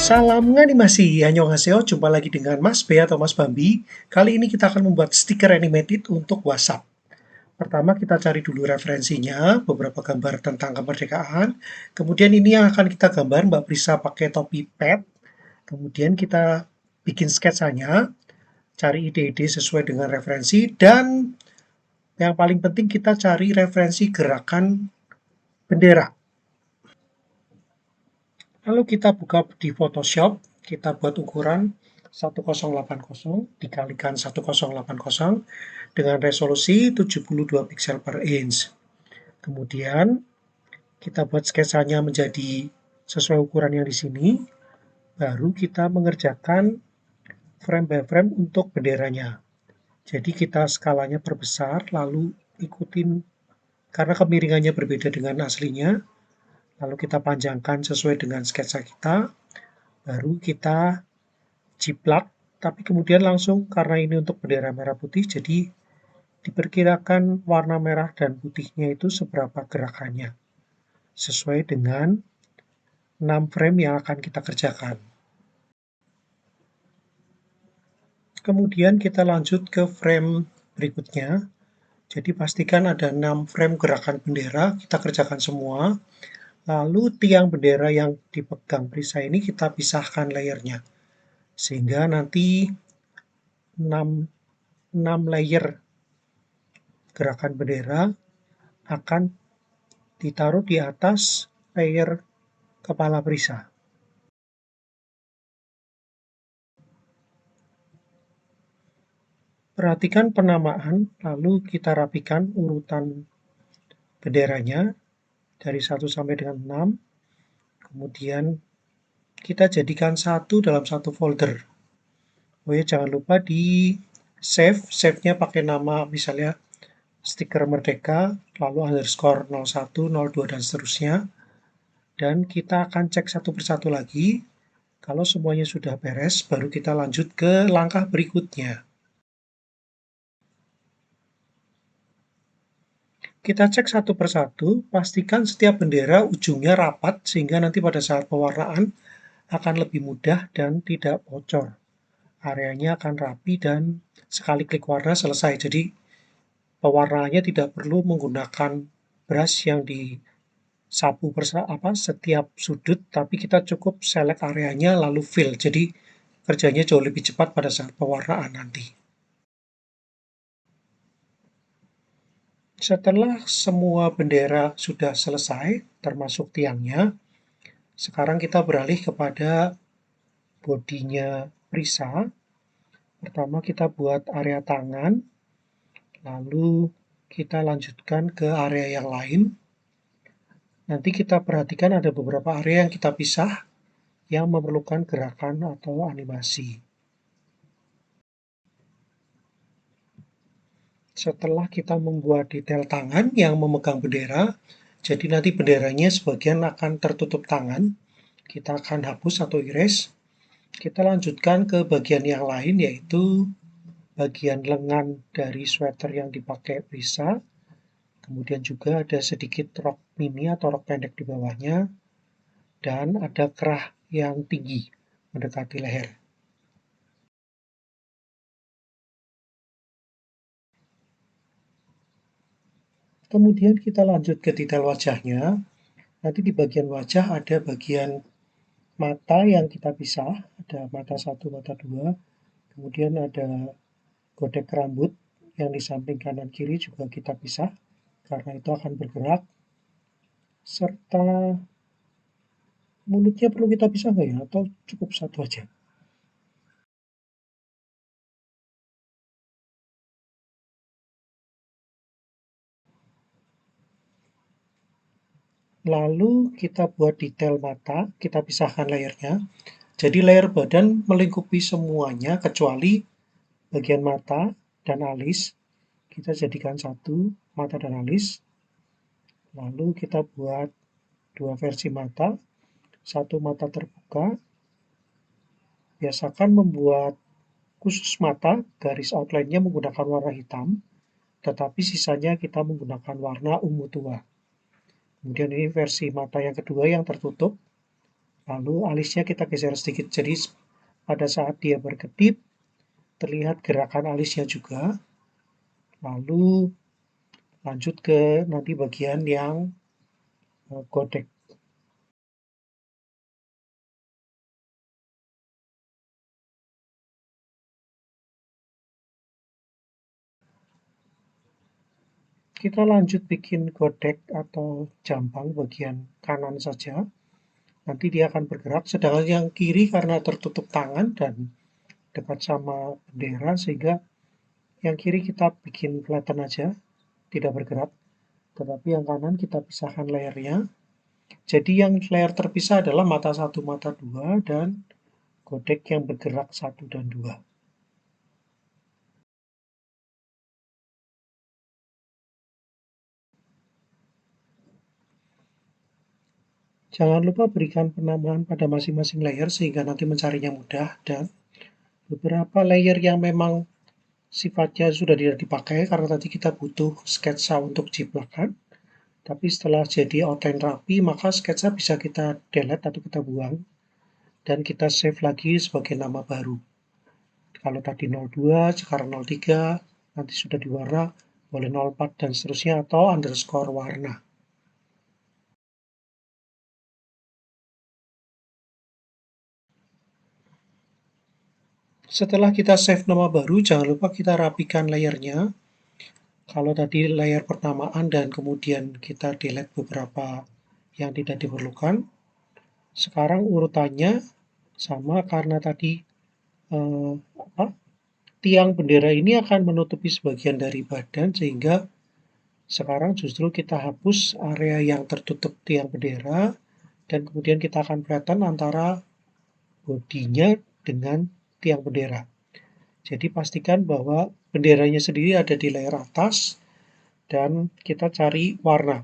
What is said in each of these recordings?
Salam nganimasi, annyeonghaseyo, jumpa lagi dengan Mas B atau Mas Bambi. Kali ini kita akan membuat stiker animated untuk WhatsApp. Pertama kita cari dulu referensinya, beberapa gambar tentang kemerdekaan. Kemudian ini yang akan kita gambar, Mbak Prisa pakai topi pet. Kemudian kita bikin sketsanya, cari ide-ide sesuai dengan referensi. Dan yang paling penting kita cari referensi gerakan bendera. Lalu kita buka di Photoshop, kita buat ukuran 1080 dikalikan 1080 dengan resolusi 72 pixel per inch. Kemudian kita buat sketsanya menjadi sesuai ukuran yang di sini. Baru kita mengerjakan frame by frame untuk benderanya. Jadi kita skalanya perbesar, lalu ikutin karena kemiringannya berbeda dengan aslinya. Lalu kita panjangkan sesuai dengan sketsa kita. Baru kita jiplak, tapi kemudian langsung karena ini untuk bendera merah putih, jadi diperkirakan warna merah dan putihnya itu seberapa gerakannya, sesuai dengan 6 frame yang akan kita kerjakan. Kemudian kita lanjut ke frame berikutnya, jadi pastikan ada 6 frame gerakan bendera, kita kerjakan semua. Lalu tiang bendera yang dipegang Prisa ini kita pisahkan layernya, sehingga nanti 6 layer gerakan bendera akan ditaruh di atas layer kepala Prisa. Perhatikan penamaan, lalu kita rapikan urutan benderanya dari 1 sampai dengan 6. Kemudian kita jadikan satu dalam satu folder. Oh ya, jangan lupa di save-nya pakai nama misalnya stiker merdeka, lalu underscore 01, 02, dan seterusnya. Dan kita akan cek satu persatu lagi. Kalau semuanya sudah beres, baru kita lanjut ke langkah berikutnya. Kita cek satu persatu, pastikan setiap bendera ujungnya rapat sehingga nanti pada saat pewarnaan akan lebih mudah dan tidak bocor. Areanya akan rapi dan sekali klik warna selesai. Jadi pewarnaannya tidak perlu menggunakan brush yang disapu setiap sudut, tapi kita cukup select areanya lalu fill. Jadi kerjanya jauh lebih cepat pada saat pewarnaan nanti. Setelah semua bendera sudah selesai, termasuk tiangnya, sekarang kita beralih kepada bodinya Prisa. Pertama kita buat area tangan, lalu kita lanjutkan ke area yang lain. Nanti kita perhatikan ada beberapa area yang kita pisah yang memerlukan gerakan atau animasi. Setelah kita membuat detail tangan yang memegang bendera, jadi nanti benderanya sebagian akan tertutup tangan, kita akan hapus atau erase. Kita lanjutkan ke bagian yang lain, yaitu bagian lengan dari sweater yang dipakai Prisa. Kemudian juga ada sedikit rok mini atau rok pendek di bawahnya, dan ada kerah yang tinggi mendekati leher. Kemudian kita lanjut ke detail wajahnya. Nanti di bagian wajah ada bagian mata yang kita pisah, ada mata 1, mata 2. Kemudian ada godek rambut yang di samping kanan kiri juga kita pisah, karena itu akan bergerak. Serta mulutnya perlu kita pisah nggak ya? Atau cukup satu aja? Lalu kita buat detail mata, kita pisahkan layernya. Jadi layer badan melingkupi semuanya kecuali bagian mata dan alis. Kita jadikan satu, mata dan alis. Lalu kita buat dua versi mata, satu mata terbuka. Biasakan membuat khusus mata, garis outline-nya menggunakan warna hitam, tetapi sisanya kita menggunakan warna ungu tua. Kemudian ini versi mata yang kedua yang tertutup. Lalu alisnya kita geser sedikit, jadi pada saat dia berkedip, terlihat gerakan alisnya juga. Lalu lanjut ke nanti bagian yang godek. Kita lanjut bikin godek atau jambang bagian kanan saja. Nanti dia akan bergerak, sedangkan yang kiri karena tertutup tangan dan dekat sama bendera, sehingga yang kiri kita bikin flatten aja, tidak bergerak. Tetapi yang kanan kita pisahkan layernya. Jadi yang layer terpisah adalah mata 1, mata 2, dan godek yang bergerak 1 dan 2. Jangan lupa berikan penambahan pada masing-masing layer sehingga nanti mencarinya mudah, dan beberapa layer yang memang sifatnya sudah tidak dipakai karena tadi kita butuh sketsa untuk ciplakan. Tapi setelah jadi outline rapi, maka sketsa bisa kita delete atau kita buang dan kita save lagi sebagai nama baru. Kalau tadi 02, sekarang 03, nanti sudah diwarna, boleh 04 dan seterusnya atau underscore warna. Setelah kita save nama baru, jangan lupa kita rapikan layernya. Kalau tadi layer pertamaan dan kemudian kita delete beberapa yang tidak diperlukan, sekarang urutannya sama karena tadi eh, apa, tiang bendera ini akan menutupi sebagian dari badan, sehingga sekarang justru kita hapus area yang tertutup tiang bendera dan kemudian kita akan flatten antara bodinya dengan tiang bendera. Jadi pastikan bahwa benderanya sendiri ada di layer atas dan kita cari warna.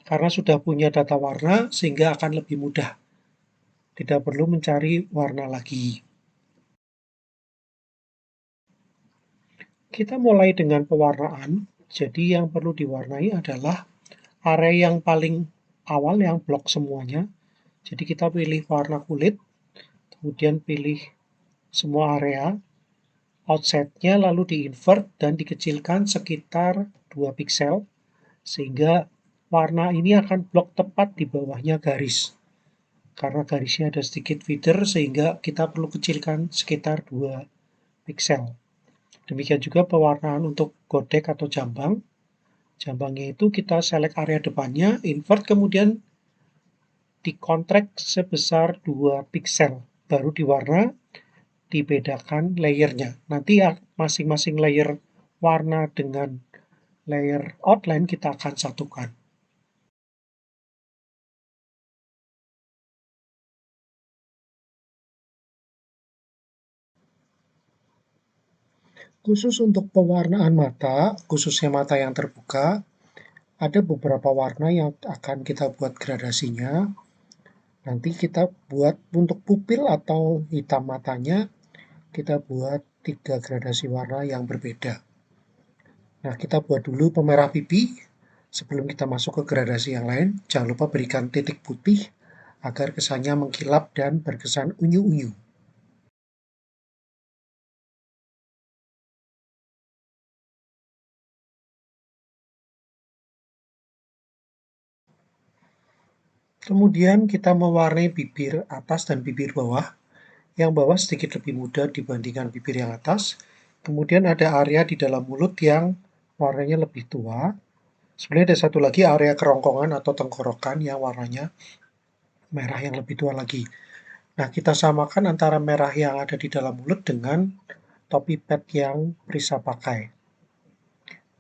Karena sudah punya data warna sehingga akan lebih mudah. Tidak perlu mencari warna lagi. Kita mulai dengan pewarnaan. Jadi yang perlu diwarnai adalah area yang paling awal yang blok semuanya. Jadi kita pilih warna kulit, kemudian pilih semua area, offsetnya lalu di-invert dan dikecilkan sekitar 2 piksel, sehingga warna ini akan blok tepat di bawahnya garis. Karena garisnya ada sedikit feather, sehingga kita perlu kecilkan sekitar 2 piksel. Demikian juga pewarnaan untuk godek atau jambang. Jambangnya itu kita select area depannya, invert, kemudian dikontrek sebesar 2 piksel. Baru diwarna, dibedakan layernya. Nanti masing-masing layer warna dengan layer outline kita akan satukan. Khusus untuk pewarnaan mata, khususnya mata yang terbuka, ada beberapa warna yang akan kita buat gradasinya. Nanti kita buat untuk pupil atau hitam matanya, kita buat 3 gradasi warna yang berbeda. Nah, kita buat dulu pemerah pipi. Sebelum kita masuk ke gradasi yang lain, jangan lupa berikan titik putih agar kesannya mengkilap dan berkesan unyu-unyu. Kemudian kita mewarnai bibir atas dan bibir bawah. Yang bawah sedikit lebih muda dibandingkan bibir yang atas. Kemudian ada area di dalam mulut yang warnanya lebih tua. Sebenarnya ada satu lagi area kerongkongan atau tenggorokan yang warnanya merah yang lebih tua lagi. Nah, kita samakan antara merah yang ada di dalam mulut dengan topi pet yang Prisa pakai.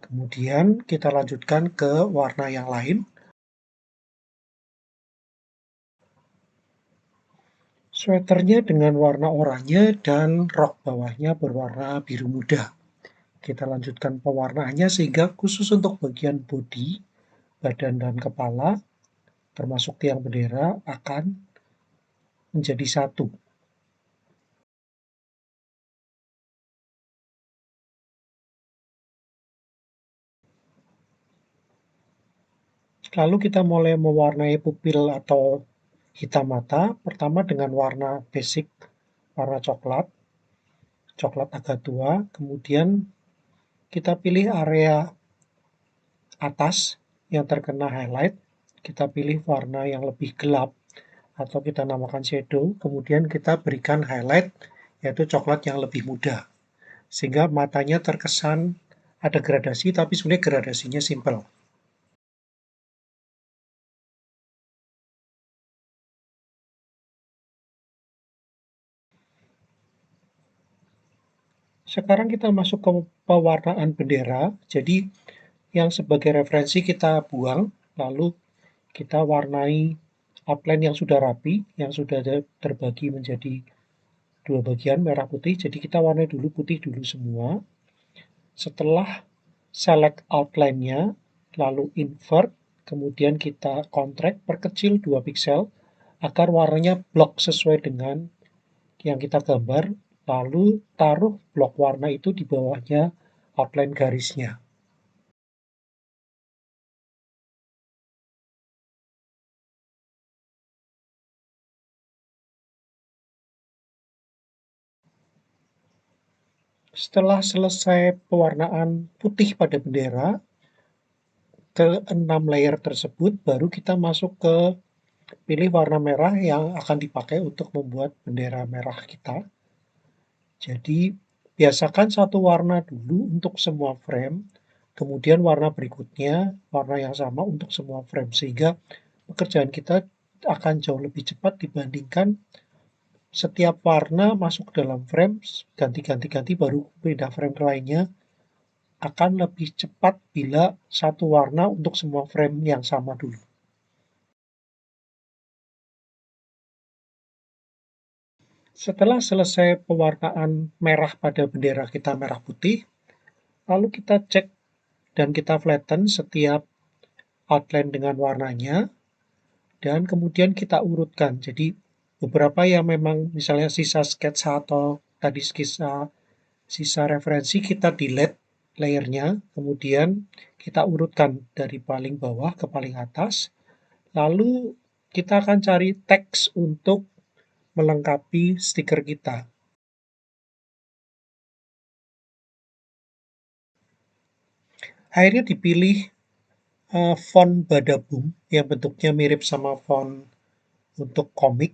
Kemudian kita lanjutkan ke warna yang lain. Sweaternya dengan warna oranye dan rok bawahnya berwarna biru muda. Kita lanjutkan pewarnaannya sehingga khusus untuk bagian bodi, badan dan kepala, termasuk tiang bendera, akan menjadi satu. Lalu kita mulai mewarnai pupil atau hitam mata, pertama dengan warna basic, warna coklat, coklat agak tua, kemudian kita pilih area atas yang terkena highlight, kita pilih warna yang lebih gelap atau kita namakan shadow, kemudian kita berikan highlight yaitu coklat yang lebih muda. Sehingga matanya terkesan ada gradasi, tapi sebenarnya gradasinya simple. Sekarang kita masuk ke pewarnaan bendera. Jadi yang sebagai referensi kita buang, lalu kita warnai outline yang sudah rapi, yang sudah terbagi menjadi dua bagian merah putih. Jadi kita warnai dulu putih dulu semua. Setelah select outline-nya, lalu invert, kemudian kita contract, perkecil 2 piksel agar warnanya blok sesuai dengan yang kita gambar, lalu taruh blok warna itu di bawahnya outline garisnya. Setelah selesai pewarnaan putih pada bendera, ke 6 layer tersebut, baru kita masuk ke pilih warna merah yang akan dipakai untuk membuat bendera merah kita. Jadi, biasakan satu warna dulu untuk semua frame, kemudian warna berikutnya, warna yang sama untuk semua frame, sehingga pekerjaan kita akan jauh lebih cepat dibandingkan setiap warna masuk dalam frame, ganti-ganti-ganti baru pindah frame ke lainnya, akan lebih cepat bila satu warna untuk semua frame yang sama dulu. Setelah selesai pewarnaan merah pada bendera kita merah putih, lalu kita cek dan kita flatten setiap outline dengan warnanya, dan kemudian kita urutkan. Jadi beberapa yang memang misalnya sisa sketsa atau tadi sisa referensi kita delete layernya, kemudian kita urutkan dari paling bawah ke paling atas, lalu kita akan cari teks untuk melengkapi stiker kita. Akhirnya dipilih font Badabum yang bentuknya mirip sama font untuk komik.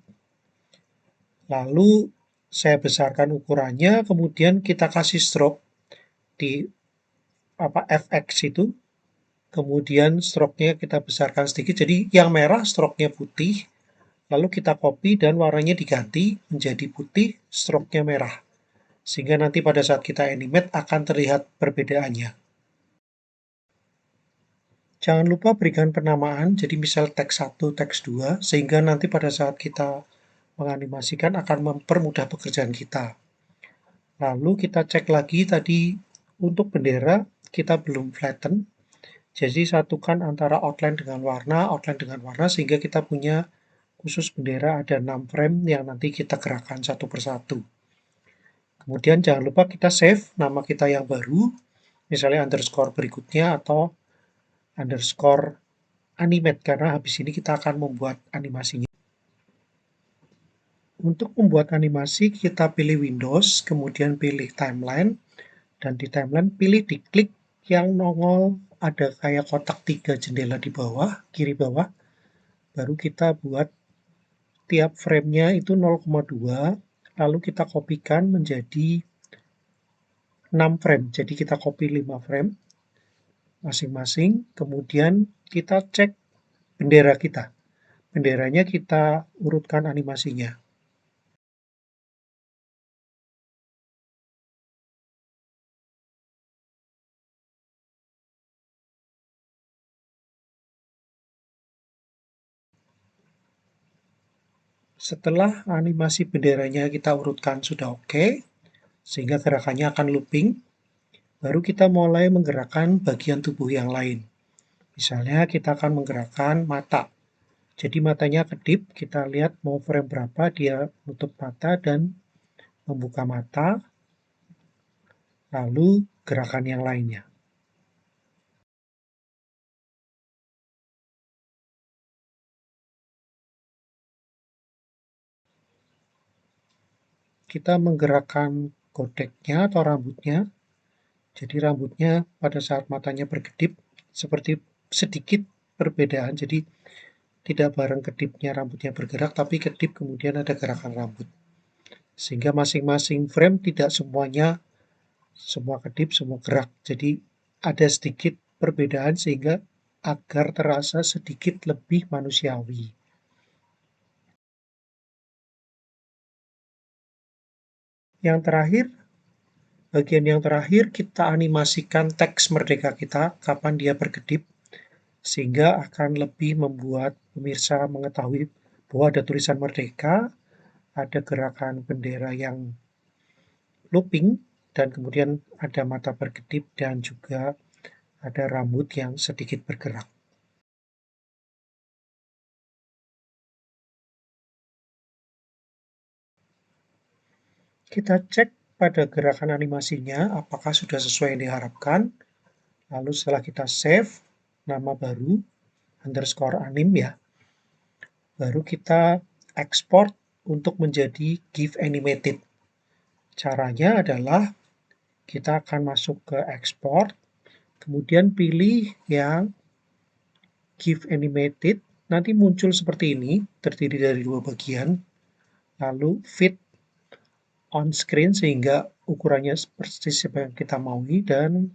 Lalu saya besarkan ukurannya, kemudian kita kasih stroke di FX itu. Kemudian stroke-nya kita besarkan sedikit. Jadi yang merah stroke-nya putih, lalu kita copy dan warnanya diganti menjadi putih, stroke-nya merah. Sehingga nanti pada saat kita animate akan terlihat perbedaannya. Jangan lupa berikan penamaan, jadi misal teks 1, teks 2, sehingga nanti pada saat kita menganimasikan akan mempermudah pekerjaan kita. Lalu kita cek lagi tadi untuk bendera, kita belum flatten, jadi satukan antara outline dengan warna, sehingga kita punya khusus bendera ada 6 frame yang nanti kita gerakkan satu persatu. Kemudian jangan lupa kita save nama kita yang baru, misalnya underscore berikutnya atau underscore animate, karena habis ini kita akan membuat animasinya. Untuk membuat animasi, kita pilih Windows, kemudian pilih Timeline, dan di Timeline pilih diklik yang nongol ada kayak kotak 3 jendela di bawah, kiri bawah, baru kita buat tiap frame-nya itu 0,2, lalu kita kopikan menjadi 6 frame, jadi kita copy 5 frame masing-masing, kemudian kita cek bendera kita. Benderanya kita urutkan animasinya. Setelah animasi benderanya kita urutkan sudah oke, sehingga gerakannya akan looping, baru kita mulai menggerakkan bagian tubuh yang lain. Misalnya kita akan menggerakkan mata. Jadi matanya kedip, kita lihat mau frame berapa dia nutup mata dan membuka mata, lalu gerakan yang lainnya. kita menggerakkan godeknya atau rambutnya. Jadi rambutnya pada saat matanya berkedip seperti sedikit perbedaan. Jadi tidak bareng kedipnya rambutnya bergerak, tapi kedip kemudian ada gerakan rambut. Sehingga masing-masing frame tidak semuanya semua kedip, semua gerak. Jadi ada sedikit perbedaan sehingga agar terasa sedikit lebih manusiawi. Yang terakhir, bagian yang terakhir kita animasikan teks merdeka kita kapan dia berkedip, sehingga akan lebih membuat pemirsa mengetahui bahwa ada tulisan merdeka, ada gerakan bendera yang looping, dan kemudian ada mata berkedip dan juga ada rambut yang sedikit bergerak. Kita cek pada gerakan animasinya apakah sudah sesuai yang diharapkan. Lalu setelah kita save nama baru _anim ya, baru kita export untuk menjadi GIF animated. Caranya adalah kita akan masuk ke export, kemudian pilih yang GIF animated, nanti muncul seperti ini, terdiri dari 2 bagian, lalu fit on screen sehingga ukurannya persis yang kita maui dan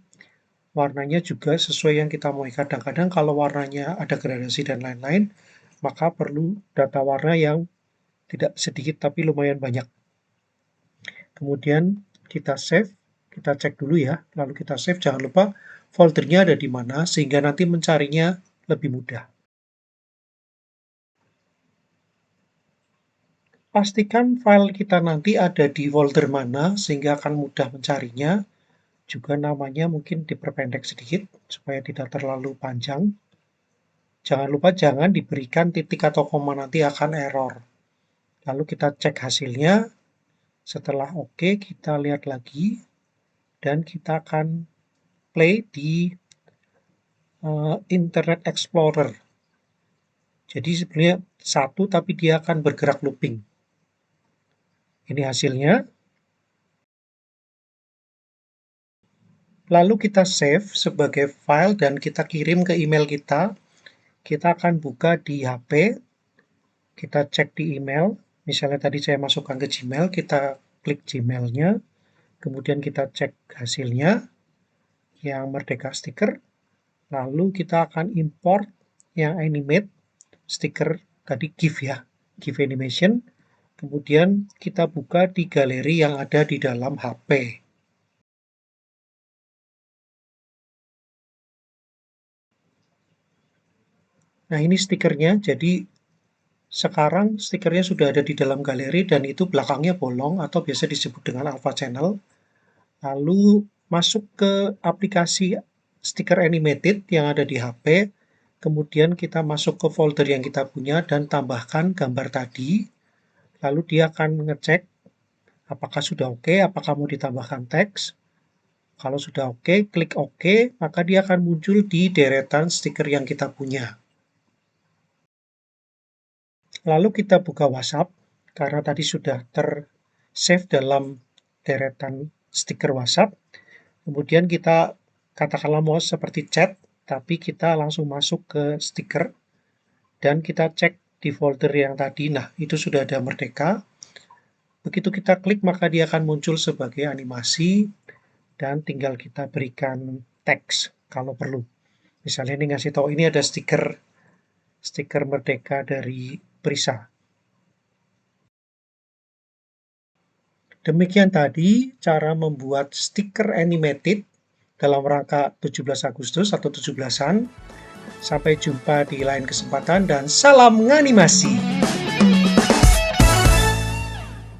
warnanya juga sesuai yang kita mau. Kadang-kadang kalau warnanya ada gradasi dan lain-lain, maka perlu data warna yang tidak sedikit tapi lumayan banyak. Kemudian kita save, kita cek dulu ya, lalu kita save, jangan lupa foldernya ada di mana sehingga nanti mencarinya lebih mudah. Pastikan file kita nanti ada di folder mana sehingga akan mudah mencarinya. Juga namanya mungkin diperpendek sedikit supaya tidak terlalu panjang. Jangan lupa jangan diberikan titik atau koma, nanti akan error. Lalu kita cek hasilnya. Setelah oke, kita lihat lagi dan kita akan play di Internet Explorer. Jadi sebenarnya satu tapi dia akan bergerak looping. Ini hasilnya. Lalu kita save sebagai file dan kita kirim ke email kita. Kita akan buka di HP. Kita cek di email. Misalnya tadi saya masukkan ke Gmail, kita klik Gmail-nya. Kemudian kita cek hasilnya yang Merdeka Sticker. Lalu kita akan import yang animate stiker tadi GIF ya, GIF animation. Kemudian kita buka di galeri yang ada di dalam HP. Nah, ini stikernya. Jadi sekarang stikernya sudah ada di dalam galeri dan itu belakangnya bolong atau biasa disebut dengan alpha channel. Lalu masuk ke aplikasi stiker animated yang ada di HP. Kemudian kita masuk ke folder yang kita punya dan tambahkan gambar tadi. Lalu dia akan ngecek apakah sudah oke, apakah mau ditambahkan teks. Kalau sudah oke, klik oke, maka dia akan muncul di deretan stiker yang kita punya. Lalu kita buka WhatsApp, karena tadi sudah ter-save dalam deretan stiker WhatsApp. Kemudian kita katakanlah mau seperti chat, tapi kita langsung masuk ke stiker dan kita cek di folder yang tadi. Nah, itu sudah ada Merdeka. Begitu kita klik, maka dia akan muncul sebagai animasi dan tinggal kita berikan teks kalau perlu. Misalnya ini ngasih tahu ini ada stiker Merdeka dari Prisa. Demikian tadi cara membuat stiker animated dalam rangka 17 Agustus atau 17-an. Sampai jumpa di lain kesempatan dan salam nganimasi.